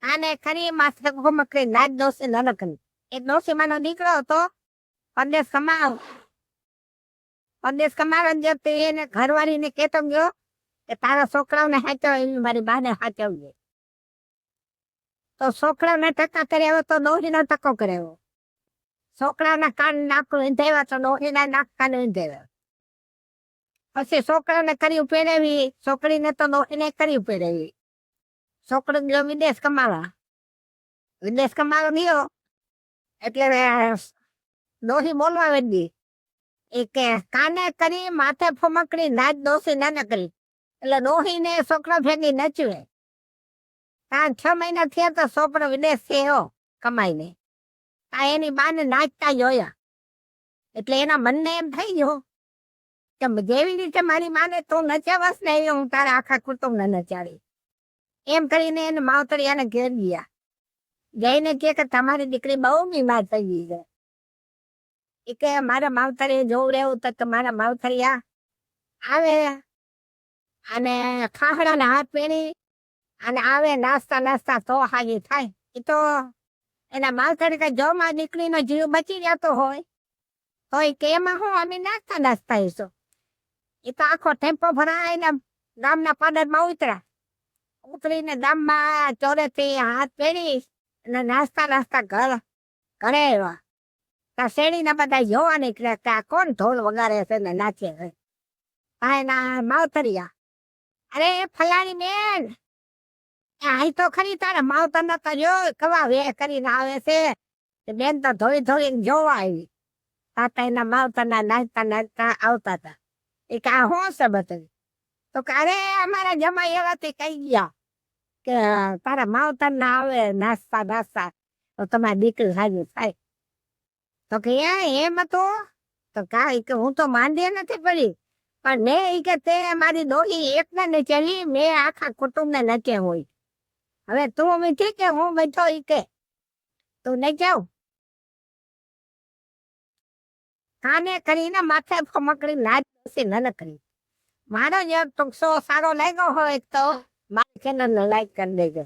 આને ખરી માથે ઘુમકડી નાચ ડોસી નનકડી. એ ડોસીમાનો દીકરો હતો પરદેશ કમાવ. પરદેશ કમાવા જતો એને ઘરવાળીને કહેતો ગયો કે તારા છોકરાઓને હાચવ, એવી મારી બાને હાચવજે. તો છોકરાઓને ટકા કર્યા તો ડોહીનો ટકો કર્યો. છોકરાઓના કાન નાકું ઈંધાવ્યા તો ડોહીના નાક કાન ઈંધાવ્યા. પછી છોકરાઓને કર્યું પહેરાવી, છોકરીને તો ડોહીને કર્યું પહેરાવી. છોકરો ગયો વિદેશ કમાવા. વિદેશ કમાવા ગયો એટલે ડોહી બોલવા વેડી એ કે કાને કરી માથે ફમકડી નાચ ડોસી નાનકડી. એટલે ડોહીને છોકરો ભેગી નચવે. 6 મહિના થયા તો છોકરો વિદેશ થયો કમાઈને. આ એની બાને નાચતા જોયા એટલે એના મનને એમ થઈ ગયો કે જેવી રીતે મારી માને તું નચાવસ ને એવી હું તારા આખા કુટુંબને નચાડી. એમ કરીને એને માવતરિયાને ઘેર ગયા. જઈને કે તમારી દીકરી બહુ બીમાર થઈ ગઈ છે. એ કે મારા માવતરીએ જોવું રહેવું તો તમારા માવતરિયા આવે અને ખાહડાના હાથ પહેરી અને આવે નાસ્તા તો હાજી થાય. એ તો એના માવતરી કઈ જો મારી દીકરીનો જીવ બચી જતો હોય તો એ કે એમાં હું અમે નાસ્તા હઈશું. એ તો આખો ટેમ્પો ભરાઈને ગામના પાદરમાં ઉતરીને ગામમાં ચોરેથી હાથ પહેરી અને નાસ્તા ઘરે આવ્યા. ત્યાં શેરીના બધા જોવા નીકળ્યા કે આ કોણ ઢોલ વગાડે છે ને નાચે છે. એના માવતરિયા અરે ફલાણી બેન અહીં તો ખરી તારા માવતર ન તો જો કવા વે કરીને આવે છે. બેન તો ધોઈ જોવા આવી. તાતા એના માવતરના નાચતા આવતા હતા. એ કે આ શું છે બધું? તો કે અરે અમારા જમાઈ એવાથી કહી ગયા કે તારા માવતર ના આવે નાસ્તા તો તમારી દીકરી હાજર થાય. તો કે એમ હતું તો કાંઈ કે હું તો માંડી નથી પડી પણ મેં ઈ કે તે મારી ડોહી એકને નચેલી, મેં આખા કુટુંબને નચે હોય. હવે તું મીઠી કે હું બેઠો ઈ કે તું નહીં જાઉં. કાને કરીને માથે ફમકડી નાચ ડોસી નનકડી. મારો જો ટૂંકસો સારો લાગ્યો હોય તો મારી ચેનલને લાઈક કરી દેજો.